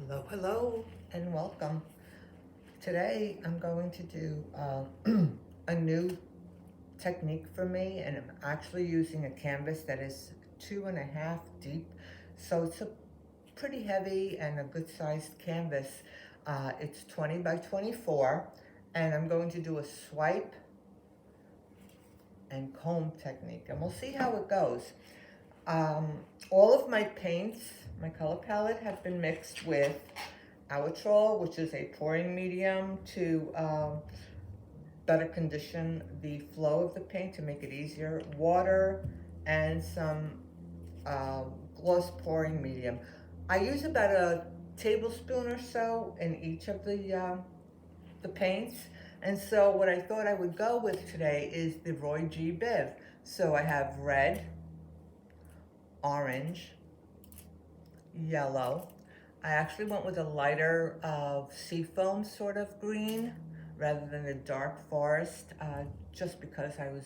Hello, hello, and welcome. Today I'm going to do a new technique for me, and I'm actually using a canvas that is 2.5 deep. So it's a pretty heavy and a good sized canvas. It's 20 by 24, and I'm going to do a swipe and comb technique, and we'll see how it goes. Um, all of my paints, my color palette, have been mixed with Alitrol, which is a pouring medium to better condition the flow of the paint to make it easier. Water and some uh, gloss pouring medium. I use about a tablespoon or so in each of the paints. And so what I thought I would go with today is the Roy G. Biv. So I have red, orange, yellow. I actually went with a lighter seafoam sort of green rather than a dark forest, just because I was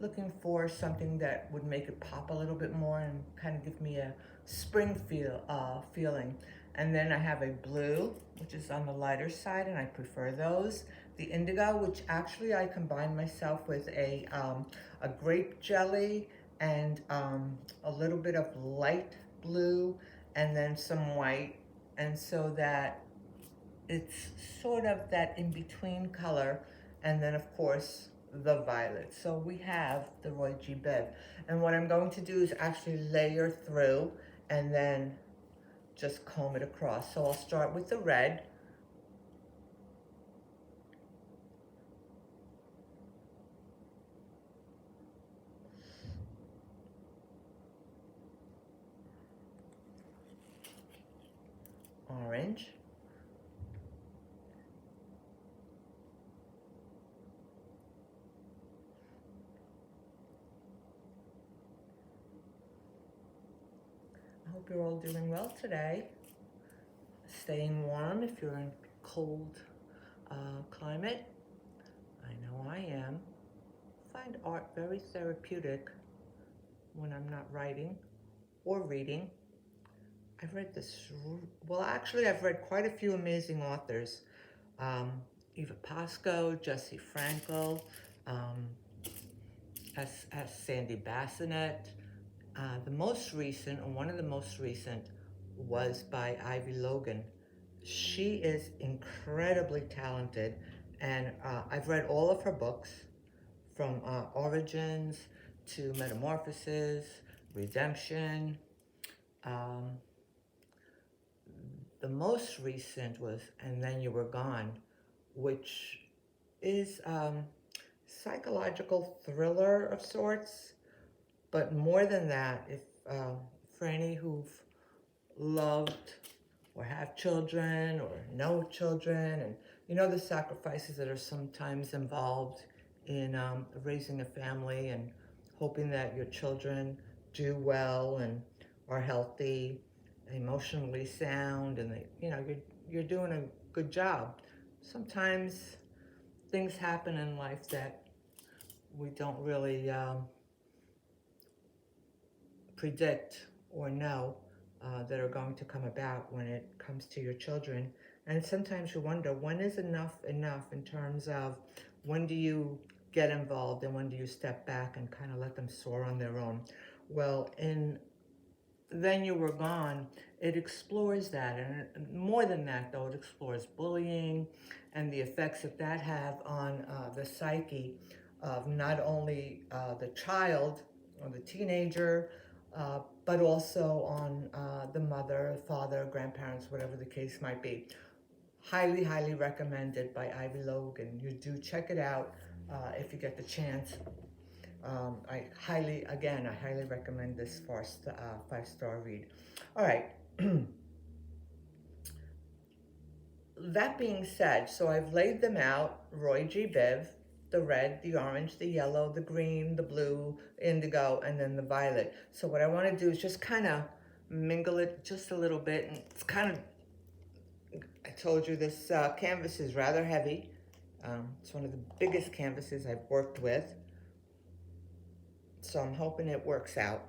looking for something that would make it pop a little bit more and kind of give me a spring feeling. And then I have a blue, which is on the lighter side, and I prefer those. The indigo, which actually I combined myself with a grape jelly and a little bit of light blue and then some white, and so that it's sort of that in-between color, and then of course the violet. So we have the Roy G. Biv, and what I'm going to do is actually layer through and then just comb it across. So I'll start with the red. Orange. I hope you're all doing well today. Staying warm if you're in cold climate. I know I am. Find art very therapeutic when I'm not writing or reading. I've read this, well, actually, I've read quite a few amazing authors. Um, Eva Pasco, Jesse Frankel, um, as Sandy Bassinet. The most recent, or one of the most recent, was by Ivy Logan. She is incredibly talented, and I've read all of her books from Origins to Metamorphosis, Redemption. Um, the most recent was And Then You Were Gone, which is psychological thriller of sorts, but more than that, if for any who've loved or have children or know children, and you know the sacrifices that are sometimes involved in raising a family and hoping that your children do well and are healthy, emotionally sound, and you're doing a good job. Sometimes things happen in life that we don't really predict or know that are going to come about when it comes to your children. And sometimes you wonder, when is enough enough in terms of when do you get involved and when do you step back and kind of let them soar on their own? Well, in Then You Were Gone, it explores that. And more than that, though, it explores bullying and the effects that that have on the psyche of not only the child or the teenager, but also on the mother, father, grandparents, whatever the case might be. Highly, highly recommended by Ivy Logan. You do check it out if you get the chance. I highly recommend this five-star read. All right. That being said, so I've laid them out, Roy G. Biv, the red, the orange, the yellow, the green, the blue, indigo, and then the violet. So what I want to do is just kind of mingle it just a little bit. And it's kind of, I told you this canvas is rather heavy. It's one of the biggest canvases I've worked with. So I'm hoping it works out.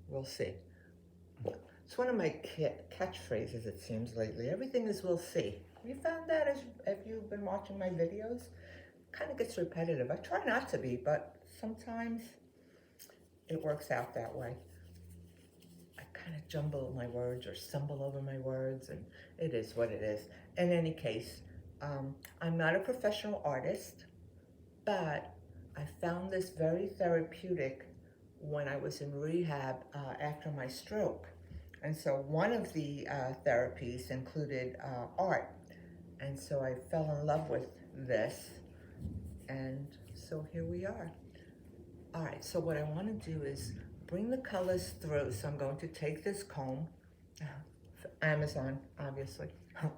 We'll see. It's one of my catchphrases, it seems, lately. Everything is we'll see. Have you found that as if you've been watching my videos? Kind of gets repetitive. I try not to be, but sometimes it works out that way. I kind of jumble my words or stumble over my words, and it is what it is. In any case, I'm not a professional artist, but I found this very therapeutic when I was in rehab after my stroke. And so one of the therapies included art. And so I fell in love with this. And so here we are. All right, so what I want to do is bring the colors through. So I'm going to take this comb, Amazon, obviously,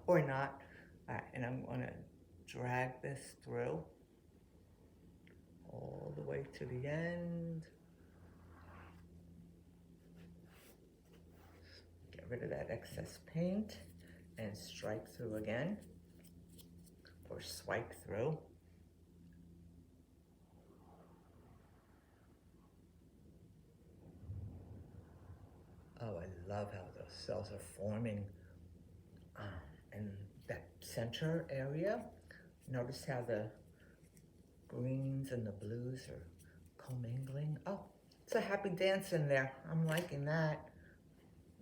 or not. All right, and I'm going to drag this through all the way to the end. Get rid of that excess paint and strike through again, or swipe through. Oh, I love how those cells are forming in that center area. Notice how the greens and the blues are commingling. Oh, it's a happy dance in there. I'm liking that.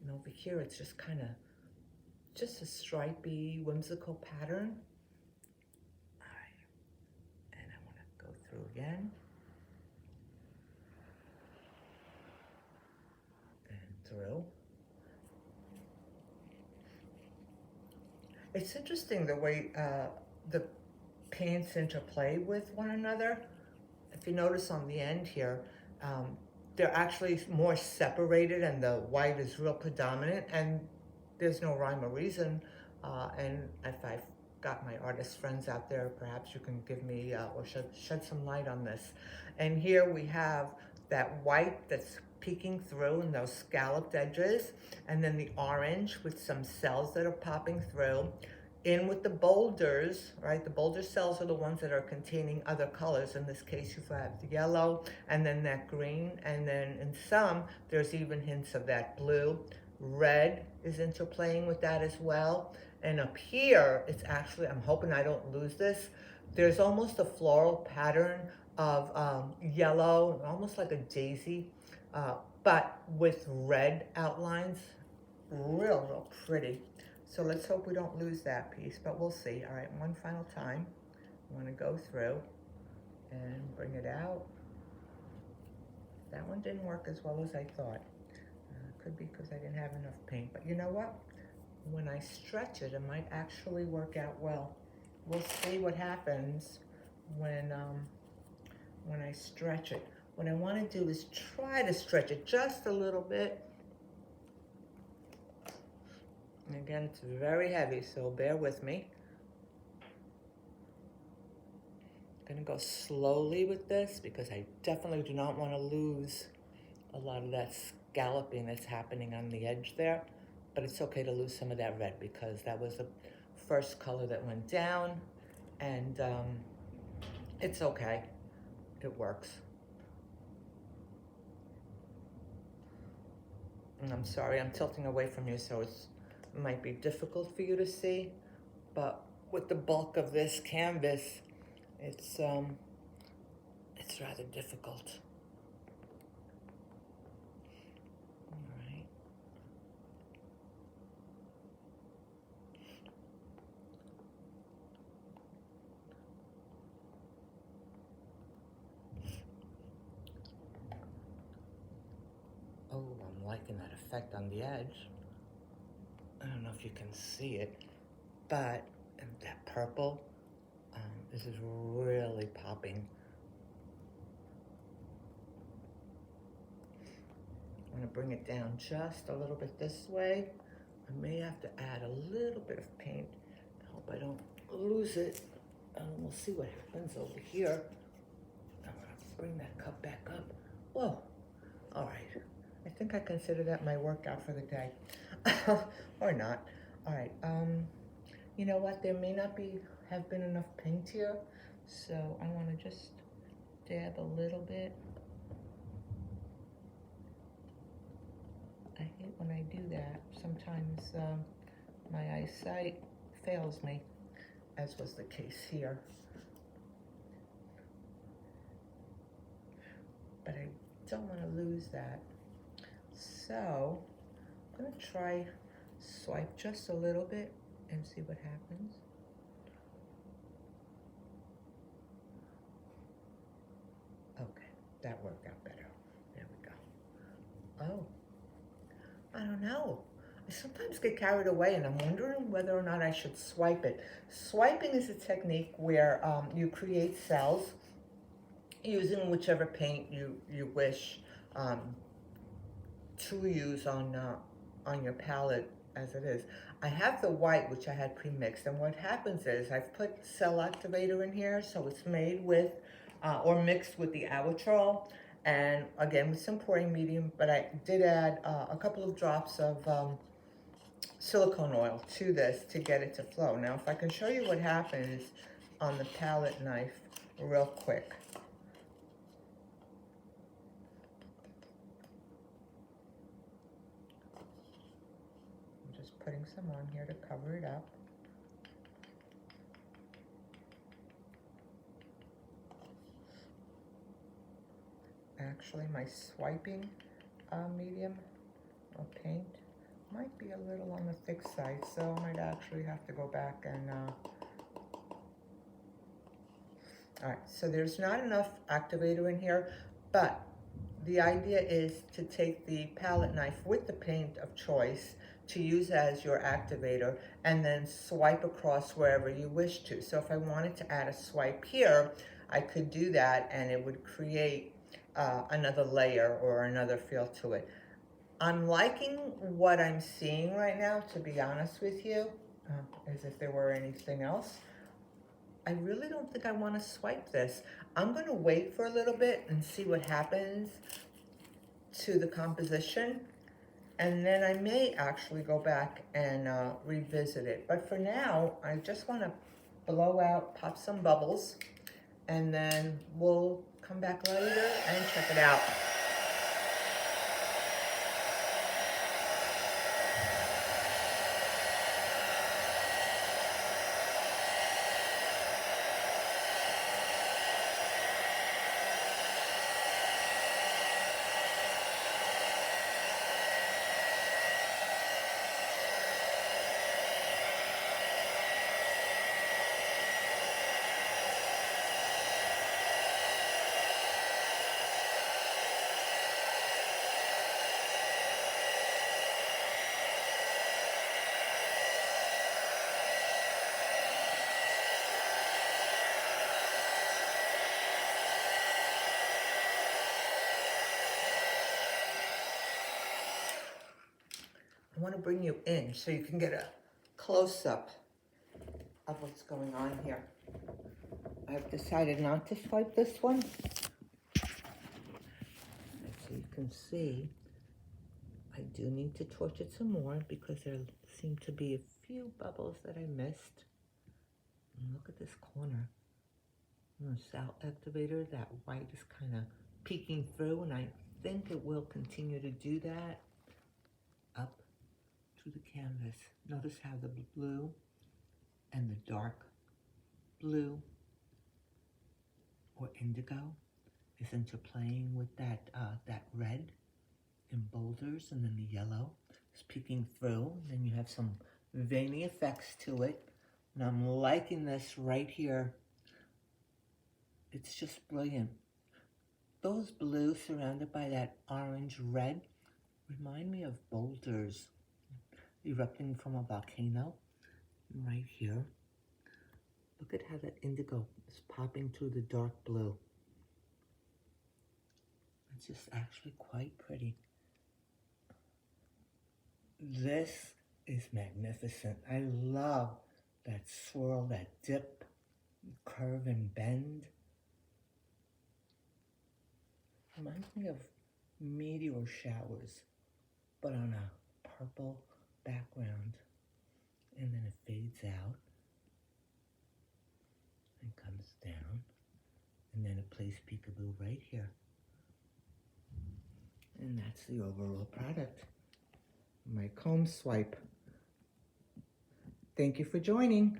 And over here, it's just kind of, just a stripy, whimsical pattern. All right, and I want to go through again. And through. It's interesting the way the paints interplay with one another. If you notice on the end here, they're actually more separated and the white is real predominant, and there's no rhyme or reason. And if I've got my artist friends out there, perhaps you can give me or shed some light on this. And here we have that white that's peeking through and those scalloped edges, and then the orange with some cells that are popping through. In with the boulders, right? The boulder cells are the ones that are containing other colors. In this case, you have the yellow and then that green. And then in some, there's even hints of that blue. Red is interplaying with that as well. And up here, it's actually, I'm hoping I don't lose this, there's almost a floral pattern of yellow, almost like a daisy, but with red outlines. Real pretty. So let's hope we don't lose that piece, but we'll see. All right, one final time. I'm going to go through and bring it out. That one didn't work as well as I thought. Could be because I didn't have enough paint, but you know what? When I stretch it, it might actually work out well. We'll see what happens when I stretch it. What I want to do is try to stretch it just a little bit. And again, it's very heavy, so bear with me. I'm gonna go slowly with this because I definitely do not want to lose a lot of that scalloping that's happening on the edge there. But it's okay to lose some of that red because that was the first color that went down, and it's okay. It works. And I'm sorry, I'm tilting away from you, so it might be difficult for you to see, but with the bulk of this canvas, it's rather difficult. All right. Oh, I'm liking that effect on the edge. I don't know if you can see it, but that purple, this is really popping. I'm gonna bring it down just a little bit this way. I may have to add a little bit of paint. I hope I don't lose it. We'll see what happens over here. I'm gonna bring that cup back up. Whoa, all right. I think I consider that my workout for the day. Or not. All right, you know what? There may not have been enough paint here, so I wanna just dab a little bit. I light when I do that. Sometimes my eyesight fails me, as was the case here. But I don't want to lose that. So I'm going to try swipe just a little bit and see what happens. Okay, that worked out better. There we go. Oh, I don't know. I sometimes get carried away and I'm wondering whether or not I should swipe it. Swiping is a technique where you create cells using whichever paint you wish to use on your palette as it is. I have the white, which I had pre-mixed, and what happens is I've put cell activator in here, so it's made with or mixed with the Avitrol, and again with some pouring medium, but I did add a couple of drops of silicone oil to this to get it to flow. Now if I can show you what happens on the palette knife real quick. I'm just putting some on here to cover it up. Actually, my swiping medium of paint might be a little on the thick side, so I might actually have to go back and all right, so there's not enough activator in here, but the idea is to take the palette knife with the paint of choice to use as your activator and then swipe across wherever you wish to. So if I wanted to add a swipe here, I could do that and it would create another layer or another feel to it. I'm liking what I'm seeing right now, to be honest with you, as if there were anything else. I really don't think I want to swipe this. I'm going to wait for a little bit and see what happens to the composition, and then I may actually go back and revisit it. But for now, I just want to blow out, pop some bubbles, and then we'll come back later and check it out. I want to bring you in so you can get a close-up of what's going on here. I've decided not to swipe this one. So you can see, I do need to torch it some more because there seem to be a few bubbles that I missed. And look at this corner. The cell activator, that white is kind of peeking through, and I think it will continue to do that up to the canvas. Notice how the blue and the dark blue or indigo is interplaying with that that red in boulders, and then the yellow is peeking through. Then you have some veiny effects to it, and I'm liking this right here. It's just brilliant. Those blues surrounded by that orange red remind me of boulders erupting from a volcano right here. Look at how that indigo is popping through the dark blue. It's just actually quite pretty. This is magnificent. I love that swirl, that dip, curve and bend. Reminds me of meteor showers, but on a purple background. And then it fades out and comes down. And then it plays peekaboo right here. And that's the overall product. my comb swipe. Thank you for joining.